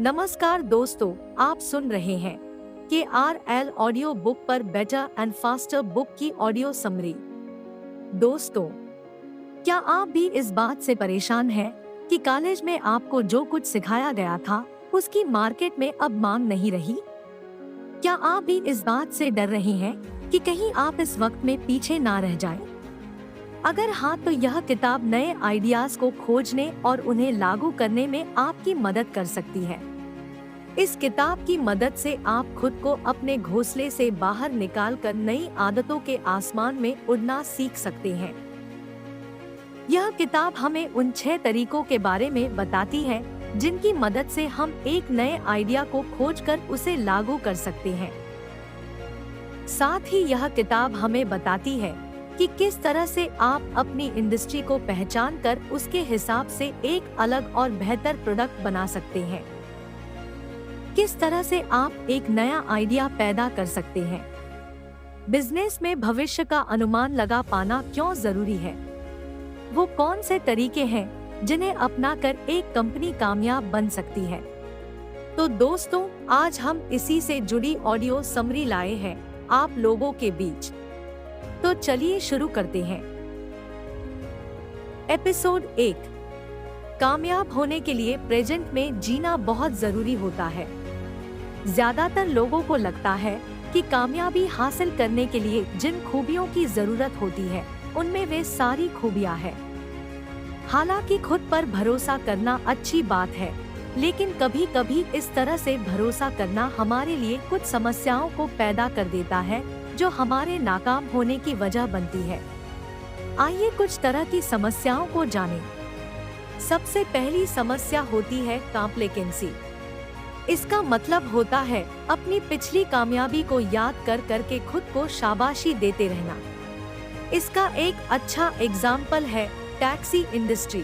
नमस्कार दोस्तों, आप सुन रहे हैं KRL ऑडियो बुक पर बेटर एंड फास्टर बुक की ऑडियो समरी। दोस्तों, क्या आप भी इस बात से परेशान हैं कि कॉलेज में आपको जो कुछ सिखाया गया था उसकी मार्केट में अब मांग नहीं रही? क्या आप भी इस बात से डर रहे हैं कि कहीं आप इस वक्त में पीछे ना रह जाएं? अगर हाँ, तो यह किताब नए आइडियाज को खोजने और उन्हें लागू करने में आपकी मदद कर सकती है। इस किताब की मदद से आप खुद को अपने घोंसले से बाहर निकालकर नई आदतों के आसमान में उड़ना सीख सकते हैं। यह किताब हमें उन 6 तरीकों के बारे में बताती है जिनकी मदद से हम एक नए आइडिया को खोजकर उसे लागू कर सकते हैं। साथ ही यह किताब हमें बताती है कि किस तरह से आप अपनी इंडस्ट्री को पहचान कर उसके हिसाब से एक अलग और बेहतर प्रोडक्ट बना सकते हैं। किस तरह से आप एक नया आइडिया पैदा कर सकते हैं। बिजनेस में भविष्य का अनुमान लगा पाना क्यों जरूरी है। वो कौन से तरीके हैं जिन्हें अपनाकर एक कंपनी कामयाब बन सकती है। तो दोस्तों, आज हम इसी से जुड़ी ऑडियो समरी लाए हैं आप लोगों के बीच। तो चलिए शुरू करते हैं। एपिसोड 1, कामयाब होने के लिए प्रेजेंट में जीना बहुत जरूरी होता है। ज्यादातर लोगों को लगता है कि कामयाबी हासिल करने के लिए जिन खूबियों की जरूरत होती है उनमें वे सारी खूबियां हैं। हालांकि खुद पर भरोसा करना अच्छी बात है, लेकिन कभी कभी इस तरह से भरोसा करना हमारे लिए कुछ समस्याओं को पैदा कर देता है जो हमारे नाकाम होने की वजह बनती है। आइए कुछ तरह की समस्याओं को जानें। सबसे पहली समस्या होती है कॉम्प्लेकेंसी। इसका मतलब होता है अपनी पिछली कामयाबी को याद कर करके खुद को शाबाशी देते रहना। इसका एक अच्छा एग्जाम्पल है टैक्सी इंडस्ट्री।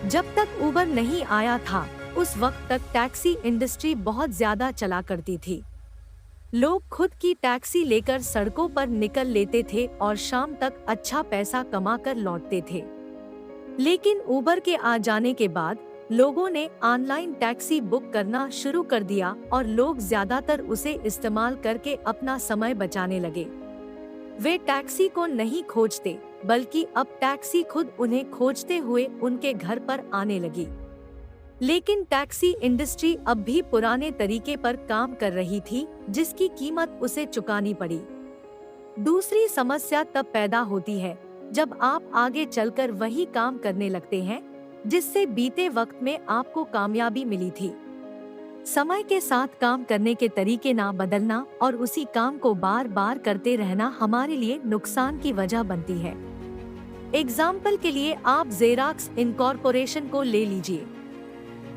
जब तक उबर नहीं आया था उस वक्त तक टैक्सी इंडस्ट्री बहुत ज्यादा चला करती थी। लोग खुद की टैक्सी लेकर सड़कों पर निकल लेते थे और शाम तक अच्छा पैसा कमाकर लौटते थे। लेकिन उबर के आ जाने के बाद लोगों ने ऑनलाइन टैक्सी बुक करना शुरू कर दिया और लोग ज्यादातर उसे इस्तेमाल करके अपना समय बचाने लगे। वे टैक्सी को नहीं खोजते, बल्कि अब टैक्सी खुद उन्हें खोजते हुए उनके घर पर आने लगी। लेकिन टैक्सी इंडस्ट्री अब भी पुराने तरीके पर काम कर रही थी, जिसकी कीमत उसे चुकानी पड़ी। दूसरी समस्या तब पैदा होती है जब आप आगे चलकर वही काम करने लगते हैं जिससे बीते वक्त में आपको कामयाबी मिली थी। समय के साथ काम करने के तरीके ना बदलना और उसी काम को बार बार करते रहना हमारे लिए नुकसान की वजह बनती है। एग्जाम्पल के लिए आप जेरॉक्स इनकॉर्पोरेशन को ले लीजिए।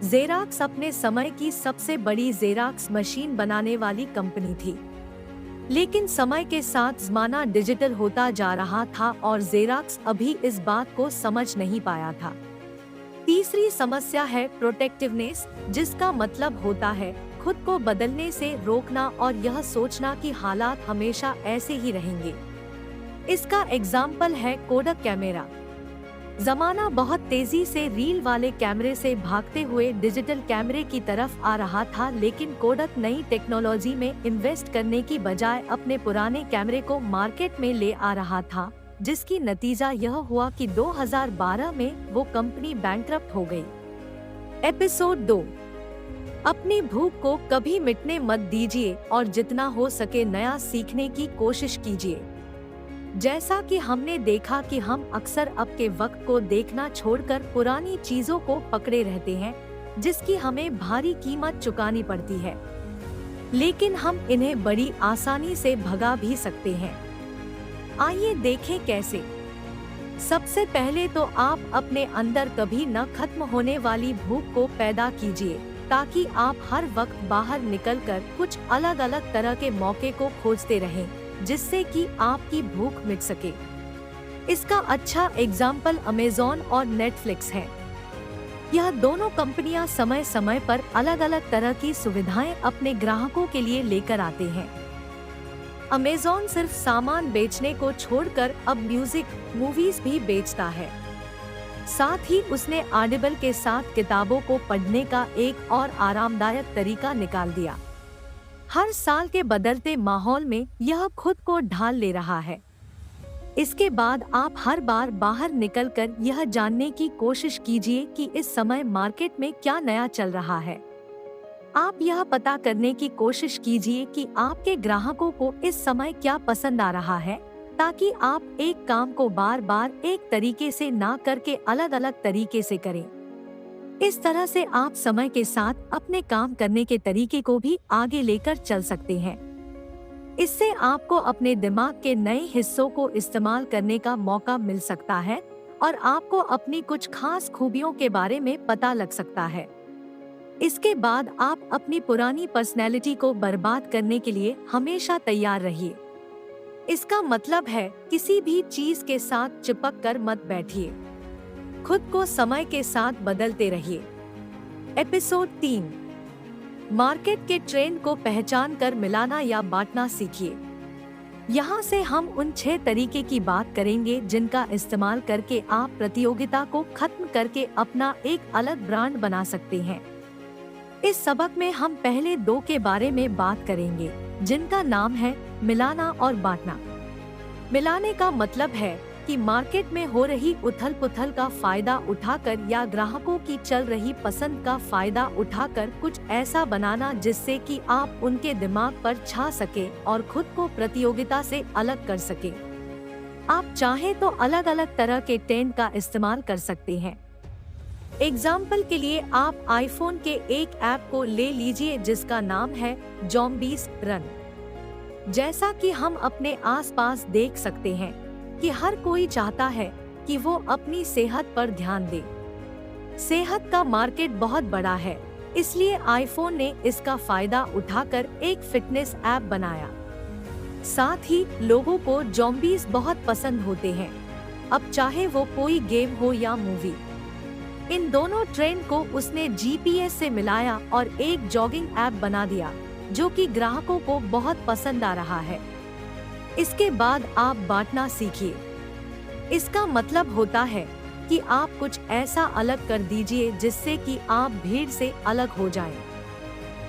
जेरॉक्स अपने समय की सबसे बड़ी जेरॉक्स मशीन बनाने वाली कंपनी थी, लेकिन समय के साथ जमाना डिजिटल होता जा रहा था और जेरॉक्स अभी इस बात को समझ नहीं पाया था। तीसरी समस्या है प्रोटेक्टिवनेस, जिसका मतलब होता है खुद को बदलने से रोकना और यह सोचना कि हालात हमेशा ऐसे ही रहेंगे। इसका एग्जाम्पल है कोडक कैमरा। जमाना बहुत तेजी से रील वाले कैमरे से भागते हुए डिजिटल कैमरे की तरफ आ रहा था, लेकिन कोडक नई टेक्नोलॉजी में इन्वेस्ट करने की बजाय अपने पुराने कैमरे को मार्केट में ले आ रहा था, जिसकी नतीजा यह हुआ कि 2012 में वो कंपनी बैंकरप्ट हो गई। एपिसोड 2, अपनी भूख को कभी मिटने मत दीजिए और जितना हो सके नया सीखने की कोशिश कीजिए। जैसा कि हमने देखा कि हम अक्सर अब के वक्त को देखना छोड़कर पुरानी चीजों को पकड़े रहते हैं, जिसकी हमें भारी कीमत चुकानी पड़ती है, लेकिन हम इन्हें बड़ी आसानी से भगा भी सकते हैं। आइए देखें कैसे। सबसे पहले तो आप अपने अंदर कभी न खत्म होने वाली भूख को पैदा कीजिए, ताकि आप हर वक्त बाहर निकलकर कुछ अलग अलग तरह के मौके को खोजते रहें, जिससे कि आपकी भूख मिट सके। इसका अच्छा एग्जाम्पल अमेज़न और नेटफ्लिक्स है। यह दोनों कंपनियां समय समय पर अलग अलग तरह की सुविधाएं अपने ग्राहकों के लिए लेकर आते हैं। अमेज़न सिर्फ सामान बेचने को छोड़कर अब म्यूजिक, मूवीज भी बेचता है। साथ ही उसने ऑडिबल के साथ किताबों को पढ़ने का एक और आरामदायक तरीका निकाल दिया। हर साल के बदलते माहौल में यह खुद को ढाल ले रहा है। इसके बाद आप हर बार बाहर निकलकर यह जानने की कोशिश कीजिए कि इस समय मार्केट में क्या नया चल रहा है। आप यह पता करने की कोशिश कीजिए कि आपके ग्राहकों को इस समय क्या पसंद आ रहा है, ताकि आप एक काम को बार बार एक तरीके से ना करके अलग अलग तरीके से करें। इस तरह से आप समय के साथ अपने काम करने के तरीके को भी आगे लेकर चल सकते हैं। इससे आपको अपने दिमाग के नए हिस्सों को इस्तेमाल करने का मौका मिल सकता है और आपको अपनी कुछ खास खूबियों के बारे में पता लग सकता है। इसके बाद आप अपनी पुरानी पर्सनैलिटी को बर्बाद करने के लिए हमेशा तैयार रहिए। इसका मतलब है किसी भी चीज के साथ चिपक कर मत बैठिए। खुद को समय के साथ बदलते रहिए। एपिसोड 3, मार्केट के ट्रेंड को पहचान कर मिलाना या बांटना सीखिए। यहाँ से हम उन 6 तरीके की बात करेंगे जिनका इस्तेमाल करके आप प्रतियोगिता को खत्म करके अपना एक अलग ब्रांड बना सकते हैं। इस सबक में हम पहले 2 के बारे में बात करेंगे, जिनका नाम है मिलाना और बांटना। मिलाने का मतलब है कि मार्केट में हो रही उथल पुथल का फायदा उठाकर या ग्राहकों की चल रही पसंद का फायदा उठाकर कुछ ऐसा बनाना जिससे कि आप उनके दिमाग पर छा सके और खुद को प्रतियोगिता से अलग कर सके। आप चाहे तो अलग अलग तरह के ट्रेंड का इस्तेमाल कर सकते हैं। एग्जाम्पल के लिए आप आईफोन के एक ऐप को ले लीजिए जिसका नाम है ज़ॉम्बीज़ रन। जैसा कि हम अपने आसपास देख सकते हैं कि हर कोई चाहता है कि वो अपनी सेहत पर ध्यान दे। सेहत का मार्केट बहुत बड़ा है, इसलिए आईफोन ने इसका फायदा उठाकर एक फिटनेस ऐप बनाया। साथ ही लोगों को ज़ॉम्बीज़ बहुत पसंद होते हैं, अब चाहे वो कोई गेम हो या मूवी। इन दोनों ट्रेंड को उसने जीपीएस से मिलाया और एक जॉगिंग ऐप बना दिया जो कि ग्राहकों को बहुत पसंद आ रहा है। इसके बाद आप बांटना सीखिए। इसका मतलब होता है कि आप कुछ ऐसा अलग कर दीजिए जिससे कि आप भीड़ से अलग हो जाएं।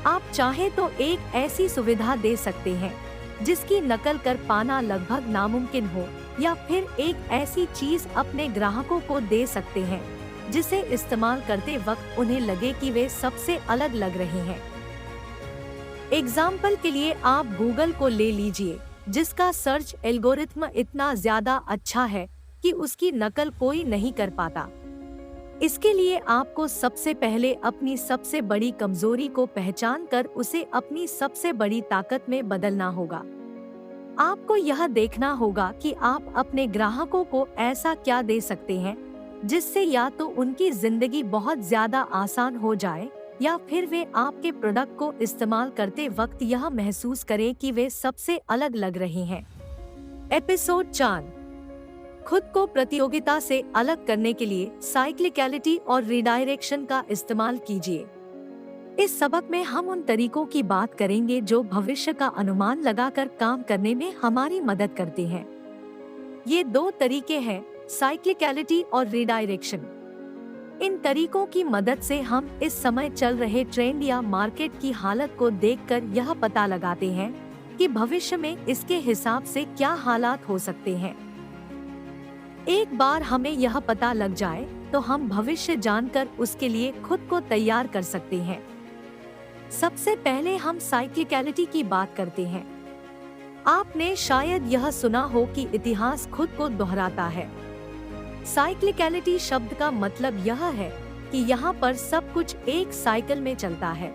आप चाहे तो एक ऐसी सुविधा दे सकते हैं जिसकी नकल कर पाना लगभग नामुमकिन हो, या फिर एक ऐसी चीज अपने ग्राहकों को दे सकते हैं जिसे इस्तेमाल करते वक्त उन्हें लगे कि वे सबसे अलग लग रहे हैं। एग्जाम्पल के लिए आप गूगल को ले लीजिए, जिसका सर्च एल्गोरिथ्म इतना ज्यादा अच्छा है कि उसकी नकल कोई नहीं कर पाता। इसके लिए आपको सबसे पहले अपनी सबसे बड़ी कमजोरी को पहचान कर उसे अपनी सबसे बड़ी ताकत में बदलना होगा। आपको यह देखना होगा कि आप अपने ग्राहकों को ऐसा क्या दे सकते हैं जिससे या तो उनकी जिंदगी बहुत ज्यादा आसान हो जाए या फिर वे आपके प्रोडक्ट को इस्तेमाल करते वक्त यह महसूस करें कि वे सबसे अलग लग रहे हैं। एपिसोड 4, खुद को प्रतियोगिता से अलग करने के लिए साइक्लिकलिटी और रिडायरेक्शन का इस्तेमाल कीजिए। इस सबक में हम उन तरीकों की बात करेंगे जो भविष्य का अनुमान लगाकर काम करने में हमारी मदद करते हैं। ये 2 तरीके हैं, साइक्लिकलिटी और रिडायरेक्शन। इन तरीकों की मदद से हम इस समय चल रहे ट्रेंड या मार्केट की हालत को देखकर यह पता लगाते हैं कि भविष्य में इसके हिसाब से क्या हालात हो सकते हैं। एक बार हमें यह पता लग जाए तो हम भविष्य जानकर उसके लिए खुद को तैयार कर सकते हैं। सबसे पहले हम साइक्लिकलिटी की बात करते हैं। आपने शायद यह सुना हो कि इतिहास खुद को दोहराता है। साइक्लिकलिटी शब्द का मतलब यह है कि यहाँ पर सब कुछ एक साइकिल में चलता है।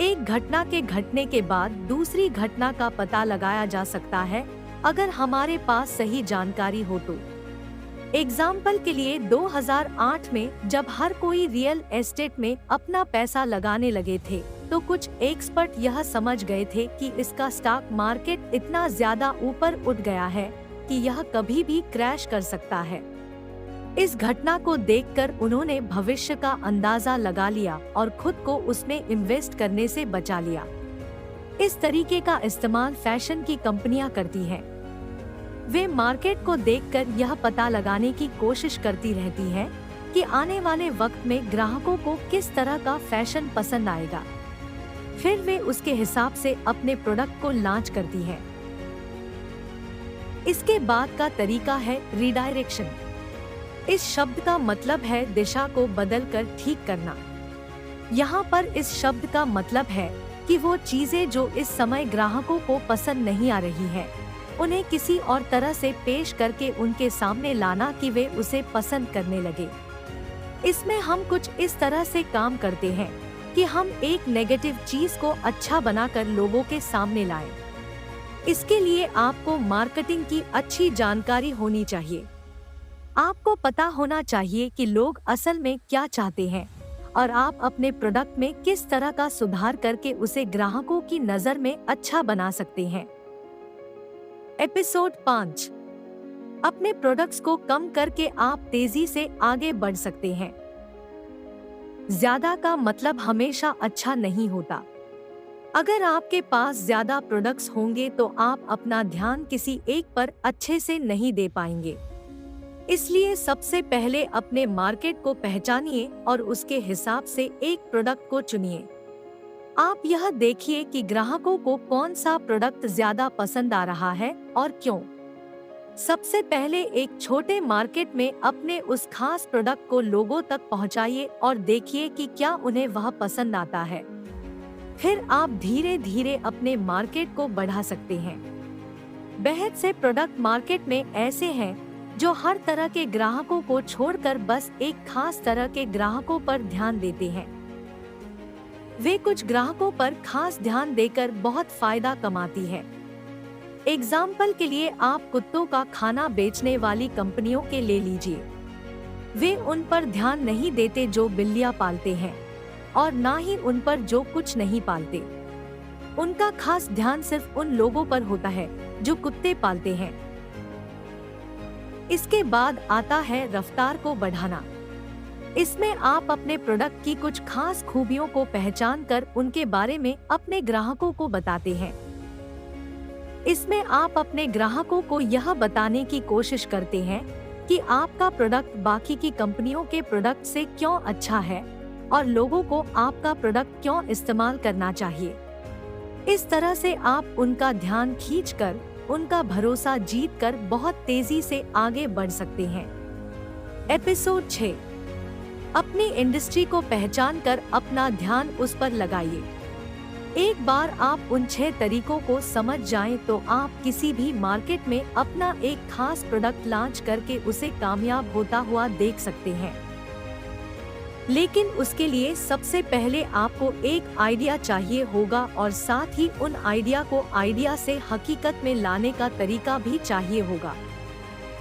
एक घटना के घटने के बाद दूसरी घटना का पता लगाया जा सकता है अगर हमारे पास सही जानकारी हो तो। एग्जाम्पल के लिए 2008 में जब हर कोई रियल एस्टेट में अपना पैसा लगाने लगे थे तो कुछ एक्सपर्ट यह समझ गए थे कि इसका स्टॉक मार्केट इतना ज्यादा ऊपर उठ गया है कि यह कभी भी क्रैश कर सकता है। इस घटना को देखकर उन्होंने भविष्य का अंदाजा लगा लिया और खुद को उसमें इन्वेस्ट करने से बचा लिया। इस तरीके का इस्तेमाल फैशन की कंपनियां करती हैं। वे मार्केट को देखकर यह पता लगाने की कोशिश करती रहती हैं कि आने वाले वक्त में ग्राहकों को किस तरह का फैशन पसंद आएगा। फिर वे उसके हिसाब से अपने प्रोडक्ट को लॉन्च करती हैं। इसके बाद का तरीका है रीडायरेक्शन। इस शब्द का मतलब है दिशा को बदलकर ठीक करना। यहाँ पर इस शब्द का मतलब है कि वो चीजें जो इस समय ग्राहकों को पसंद नहीं आ रही हैं, उन्हें किसी और तरह से पेश करके उनके सामने लाना कि वे उसे पसंद करने लगे। इसमें हम कुछ इस तरह से काम करते हैं कि हम एक नेगेटिव चीज को अच्छा बनाकर लोगों के सामने लाएं। इसके लिए आपको मार्केटिंग की अच्छी जानकारी होनी चाहिए। आपको पता होना चाहिए कि लोग असल में क्या चाहते हैं और आप अपने प्रोडक्ट में किस तरह का सुधार करके उसे ग्राहकों की नजर में अच्छा बना सकते हैं। एपिसोड 5। अपने प्रोडक्ट्स को कम करके आप तेजी से आगे बढ़ सकते हैं। ज्यादा का मतलब हमेशा अच्छा नहीं होता। अगर आपके पास ज्यादा प्रोडक्ट्स होंगे तो आप अपना ध्यान किसी एक पर अच्छे से नहीं दे पाएंगे। इसलिए सबसे पहले अपने मार्केट को पहचानिए और उसके हिसाब से एक प्रोडक्ट को चुनिए। आप यह देखिए कि ग्राहकों को कौन सा प्रोडक्ट ज्यादा पसंद आ रहा है और क्यों। सबसे पहले एक छोटे मार्केट में अपने उस खास प्रोडक्ट को लोगों तक पहुंचाइए और देखिए कि क्या उन्हें वह पसंद आता है। फिर आप धीरे धीरे अपने मार्केट को बढ़ा सकते हैं। बहुत से प्रोडक्ट मार्केट में ऐसे हैं जो हर तरह के ग्राहकों को छोड़कर बस एक खास तरह के ग्राहकों पर ध्यान देते हैं। वे कुछ ग्राहकों पर खास ध्यान देकर बहुत फायदा कमाती है। एग्जाम्पल के लिए आप कुत्तों का खाना बेचने वाली कंपनियों के ले लीजिए। वे उन पर ध्यान नहीं देते जो बिल्लियां पालते हैं और ना ही उन पर जो कुछ नहीं पालते। उनका खास ध्यान सिर्फ उन लोगों पर होता है जो कुत्ते पालते हैं। इसके बाद आता है रफ्तार को बढ़ाना। इसमें आप अपने प्रोडक्ट की कुछ खास खूबियों को पहचान कर उनके बारे में अपने ग्राहकों को बताते हैं। इसमें आप अपने ग्राहकों को यह बताने की कोशिश करते हैं कि आपका प्रोडक्ट बाकी की कंपनियों के प्रोडक्ट से क्यों अच्छा है और लोगों को आपका प्रोडक्ट क्यों इस्तेमाल करना चाहिए। इस तरह से आप उनका ध्यान खींचकर उनका भरोसा जीतकर बहुत तेजी से आगे बढ़ सकते हैं। एपिसोड 6। अपनी इंडस्ट्री को पहचान कर अपना ध्यान उस पर लगाइए। एक बार आप उन 6 तरीकों को समझ जाएं तो आप किसी भी मार्केट में अपना एक खास प्रोडक्ट लॉन्च करके उसे कामयाब होता हुआ देख सकते हैं। लेकिन उसके लिए सबसे पहले आपको एक आइडिया चाहिए होगा और साथ ही उन आइडिया को आइडिया से हकीकत में लाने का तरीका भी चाहिए होगा।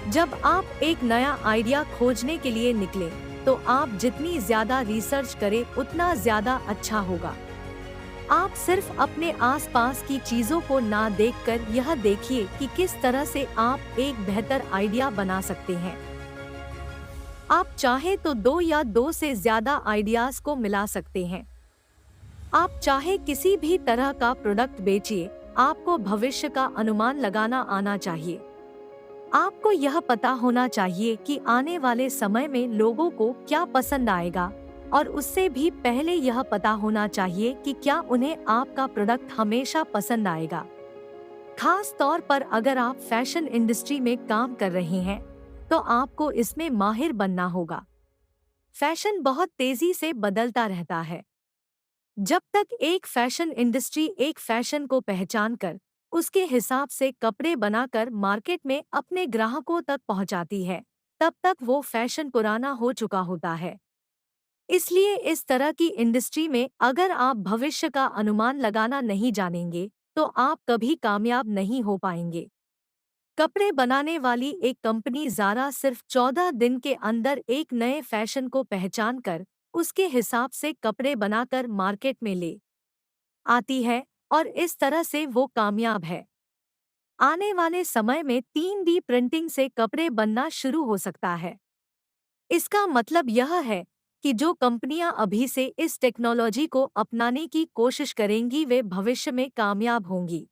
जब आप एक नया आइडिया खोजने के लिए निकले तो आप जितनी ज्यादा रिसर्च करें उतना ज्यादा अच्छा होगा। आप सिर्फ अपने आसपास की चीजों को ना देखकर यह देखिए कि किस तरह से आप एक बेहतर आइडिया बना सकते हैं। आप चाहे तो 2 या 2 से ज्यादा आइडियाज को मिला सकते हैं। आप चाहे किसी भी तरह का प्रोडक्ट बेचिए, आपको भविष्य का अनुमान लगाना आना चाहिए। आपको यह पता होना चाहिए कि आने वाले समय में लोगों को क्या पसंद आएगा और उससे भी पहले यह पता होना चाहिए कि क्या उन्हें आपका प्रोडक्ट हमेशा पसंद आएगा। खास तौर पर अगर आप फैशन इंडस्ट्री में काम कर रहे हैं तो आपको इसमें माहिर बनना होगा। फैशन बहुत तेजी से बदलता रहता है। जब तक एक फैशन इंडस्ट्री एक फैशन को पहचान कर उसके हिसाब से कपड़े बनाकर मार्केट में अपने ग्राहकों तक पहुंचाती है, तब तक वो फैशन पुराना हो चुका होता है। इसलिए इस तरह की इंडस्ट्री में अगर आप भविष्य का अनुमान लगाना नहीं जानेंगे तो आप कभी कामयाब नहीं हो पाएंगे। कपड़े बनाने वाली एक कंपनी ज़ारा सिर्फ 14 दिन के अंदर एक नए फैशन को पहचान कर उसके हिसाब से कपड़े बनाकर मार्केट में ले आती है और इस तरह से वो कामयाब है। आने वाले समय में 3D प्रिंटिंग से कपड़े बनना शुरू हो सकता है। इसका मतलब यह है कि जो कंपनियां अभी से इस टेक्नोलॉजी को अपनाने की कोशिश करेंगी वे भविष्य में कामयाब होंगी।